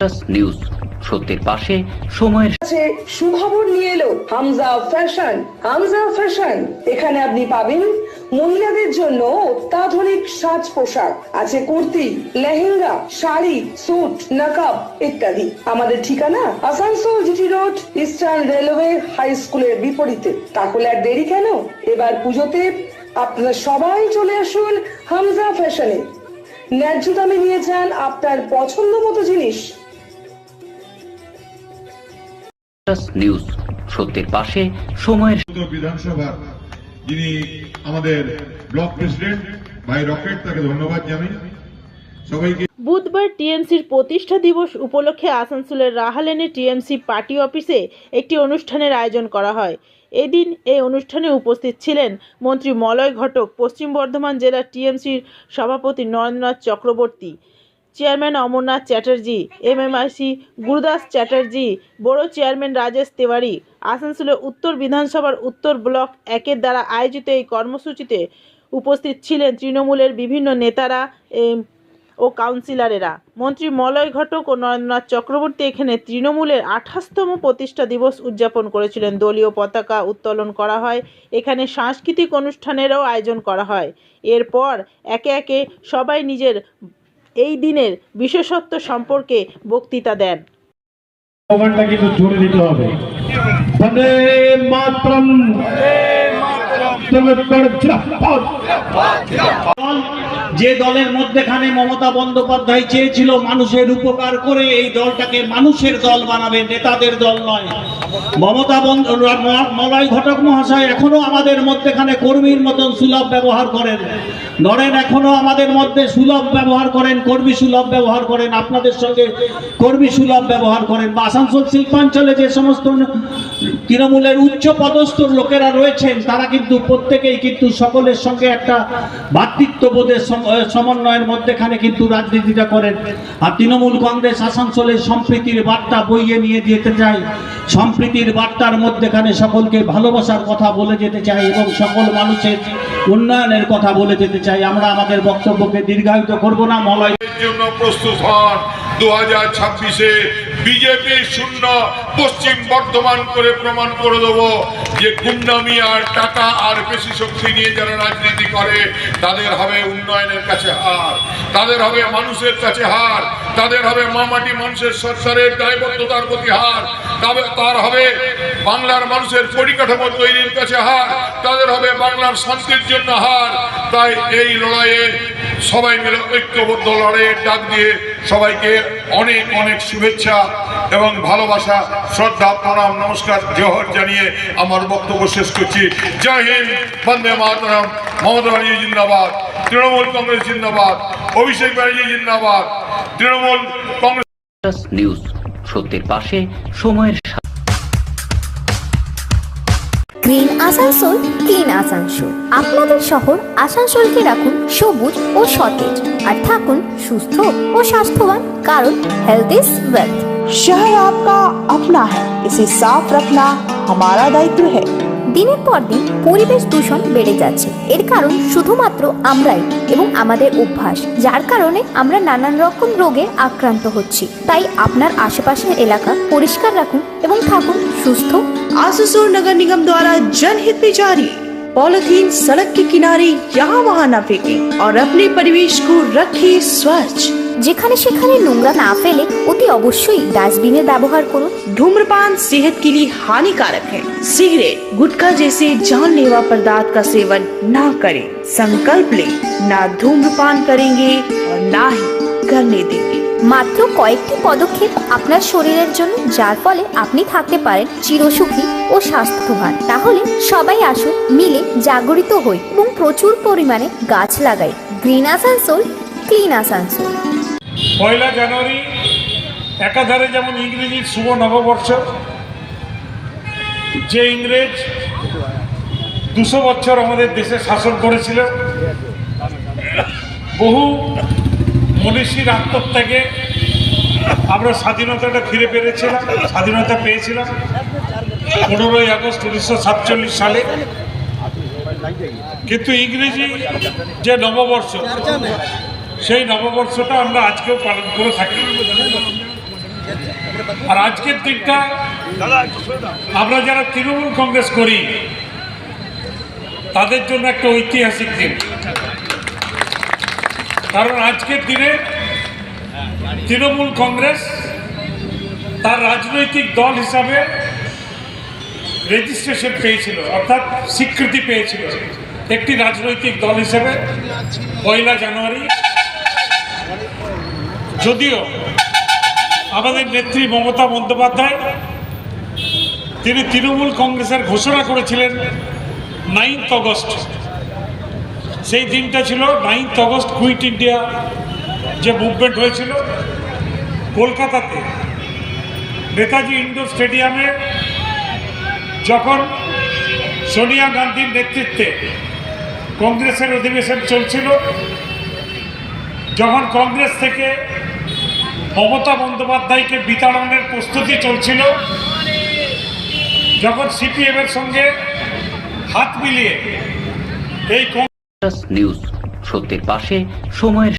News সত্যের পাশে সময়ের সুখবর নিয়ে এলো হামজা ফ্যাশন। হামজা ফ্যাশন, এখানে আপনি পাবেন মহিলাদের জন্য অত্যাধুনিক সাজ পোশাক, আছে কুর্তি, লেহেঙ্গা, শাড়ি, স্যুট, নকাব ইত্যাদি। আমাদের ঠিকানা Asansol GT Road, Eastern Railway High স্কুলের বিপরীতে। তাহলে আর দেরি কেন, এবার পুজোতে আপনারা সবাই চলে আসুন হামজা ফ্যাশনে। ন্যায্য দামে নিয়ে যান আপনার পছন্দ মতো জিনিস। নিউজ সত্যের পাশে সময়ের বিধানসভার যিনি আমাদের ব্লক প্রেসিডেন্ট ভাই রকেট, তাকে ধন্যবাদ জানাই সবাইকে। বুধবার টিএমসির প্রতিষ্ঠা দিবস উপলক্ষে আসানসোলের রাহালেনে টিএমসি পার্টি অফিসে একটি অনুষ্ঠানের আয়োজন করা হয়। এদিন এই অনুষ্ঠানে উপস্থিত ছিলেন মন্ত্রী মলয় ঘটক, পশ্চিম বর্ধমান জেলা টিএমসির সভাপতি নরেন্দ্রনাথ চক্রবর্তী, চেয়ারম্যান অমরনাথ চ্যাটার্জি, এমএমআইসি গুরুদাস চ্যাটার্জি, বড় চেয়ারম্যান রাজেশ তেওয়ারি। আসানসোলের উত্তর বিধানসভার উত্তর ব্লক 1-এর দ্বারা আয়োজিত এই কর্মসূচিতে উপস্থিত ছিলেন তৃণমূলের বিভিন্ন নেতারা ও কাউন্সিলরেরা। মন্ত্রী মলয় ঘটক ও নরেন্দ্রনাথ চক্রবর্তী এখানে তৃণমূলের 28তম প্রতিষ্ঠা দিবস উদযাপন করেছিলেন। দলীয় পতাকা উত্তোলন করা হয়। এখানে সাংস্কৃতিক অনুষ্ঠানেরও আয়োজন করা হয়। এরপর একে একে সবাই নিজের এই দিনের বিশেষত্ব সম্পর্কে বক্তৃতা দেন। কিন্তু জোরে দিতে হবে। বন্দে মাতরম। যে দলের মধ্যেখানে মমতা বন্দ্যোপাধ্যায় চেয়েছিল মানুষের উপকার করে এই দলটাকে মানুষের দল বানাবে, নেতাদের দল নয়। মমতা মলয় ঘটক মহাশয় এখনো আমাদের মধ্যেখানে কর্মীর মতন সুলভ ব্যবহার করেন। নরেন এখনো আমাদের মধ্যে সুলভ ব্যবহার করেন, কর্মী সুলভ ব্যবহার করেন, আপনাদের সঙ্গে কর্মী সুলভ ব্যবহার করেন। বা আসানসোল শিল্পাঞ্চলে যে সমস্ত তৃণমূলের উচ্চ পদস্থ লোকেরা রয়েছেন তারা কিন্তু প্রত্যেকেই কিন্তু সকলের সঙ্গে একটা ভ্রাতৃত্ববোধের সমন্বয়ের মধ্যেখানে কিন্তু রাজনীতিটা করেন। আর তৃণমূল কংগ্রেস আসানসোলের সম্প্রীতির বার্তা বইয়ে নিয়ে যেতে চায়। সম্প্রীতির বার্তার মধ্যেখানে সকলকে ভালোবাসার কথা বলে যেতে চাই এবং সকল মানুষের উন্নয়নের কথা বলে যেতে চাই। আমরা আমাদের বক্তব্যকে দীর্ঘায়িত করব না। মলয়ের জন্য প্রস্তুত হন। 2026-এ বিজেপি শূন্য পশ্চিম বর্ধমান করে প্রমাণ করে দেবো যে গুন্ডামি আর টাকা আর বেশি শক্তি নিয়ে যারা রাজনীতি করে তাদের হবে উন্নয়নের কাছে হার, তাদের হবে মানুষের কাছে হার, তাদের হবে মামাটি মানুষের সরকারের দায়বদ্ধতার প্রতি হার, তার হবে বাংলার মানুষের পরিকাঠামো তৈরির কাছে হার, তাদের হবে বাংলার শান্তির জন্য হার। তাই এই লড়াইয়ে সবাই মিলে ঐক্যবদ্ধ লড়াইয়ের ডাক দিয়ে সবাইকে অনেক অনেক শুভেচ্ছা এবং ভালোবাসা, শ্রদ্ধা, প্রণাম, নমস্কার, জোহর জানিয়ে আমার বক্তব্য শেষ করছি। জয় হিন্দ, বন্দে মাতরম। মমতা ব্যানার্জি জিন্দাবাদ, তৃণমূল কংগ্রেস জিন্দাবাদ, অভিষেক ব্যানার্জি জিন্দাবাদ, তৃণমূল কংগ্রেস। নিউজ সত্যের পাশে সময়ের গ্রিন আসানসোল, ক্লিন আসানসোল। আপনাদের শহর আসানসোলকে রাখুন সবুজ ও সতেজ, আর থাকুন সুস্থ ও স্বাস্থ্যবান, কারণ হেলথ ইজ ওয়েলথ। शहर आपका अपना है, इसे साफ रखना हमारा दायित्व है। দিনের পর দিন পরিবেশ দূষণ বেড়ে যাচ্ছে। এর কারণ শুধুমাত্র আমরাই এবং আমাদের অভ্যাস, যার কারণে আমরা নানান রকম রোগে আক্রান্ত হচ্ছি। তাই আপনার আশেপাশের এলাকা পরিষ্কার রাখুন এবং থাকুন সুস্থ। आसनसोल नगर निगम द्वारा जनहित में जारी। पॉलिथीन सड़क के किनारे यहाँ वहाँ न फेंकें और अपने परिवेश को रखें स्वच्छ। যেখানে সেখানে নোংরা না ফেলে অতি অবশ্যই ডাস্টবিনের ব্যবহার করুন। धूम्रपान सेहत के लिए हानिकारक है। सिगरेट, गुटखा जैसे जानलेवा पदार्थ का सेवन न करें। संकल्प लें, ना धूम्रपान करेंगे और ना ही करने देंगे। মাত্র কয়েকটি পদক্ষেপ আপনার শরীরের জন্য, যার ফলে আপনি থাকতে পারেন চিরসুখী ও স্বাস্থ্যবান। তাহলে সবাই আসুন, মিলে জাগরিত হই এবং প্রচুর পরিমাণে গাছ লাগাই। Green Asansol, clean Asansol. 1 জানুয়ারি একাধারে যেমন ইংরেজির শুভ নববর্ষ, যে ইংরেজ 200 বছর আমাদের দেশে শাসন করেছিল, বহু মনীষীর আত্মত্যাগে আমরা স্বাধীনতাটা ফিরে পেয়েছিলাম, স্বাধীনতা পেয়েছিলাম 15ই আগস্ট 1947 সালে। কিন্তু ইংরেজি যে নববর্ষ, সেই নববর্ষটা আমরা আজকেও পালন করে থাকি। আর আজকের দিনটা আমরা যারা তৃণমূল কংগ্রেস করি তাদের জন্য একটা ঐতিহাসিক দিন। কারণ আজকের দিনে তৃণমূল কংগ্রেস তার রাজনৈতিক দল হিসাবে রেজিস্ট্রেশন পেয়েছিল, অর্থাৎ স্বীকৃতি পেয়েছিল একটি রাজনৈতিক দল হিসেবে 1 জানুয়ারি। যদিও আমাদের নেত্রী মমতা বন্দ্যোপাধ্যায় তিনি তৃণমূল কংগ্রেসের ঘোষণা করেছিলেন 9 অগস্ট, সেই দিনটা ছিল 9 অগস্ট কুইট ইন্ডিয়া যে মুভমেন্ট হয়েছিল কলকাতাতে নেতাজি ইন্ডোর স্টেডিয়ামে, যখন সোনিয়া গান্ধীর নেতৃত্বে কংগ্রেসের অধিবেশন চলছিল, যখন কংগ্রেস থেকে মমতা বন্দ্যোপাধ্যায়কে বিতাড়নের প্রস্তুতি চলছিল, যখন সিপিএমের সঙ্গে হাত মিলিয়ে এই নিউজ, সত্যের পাশে সময়ের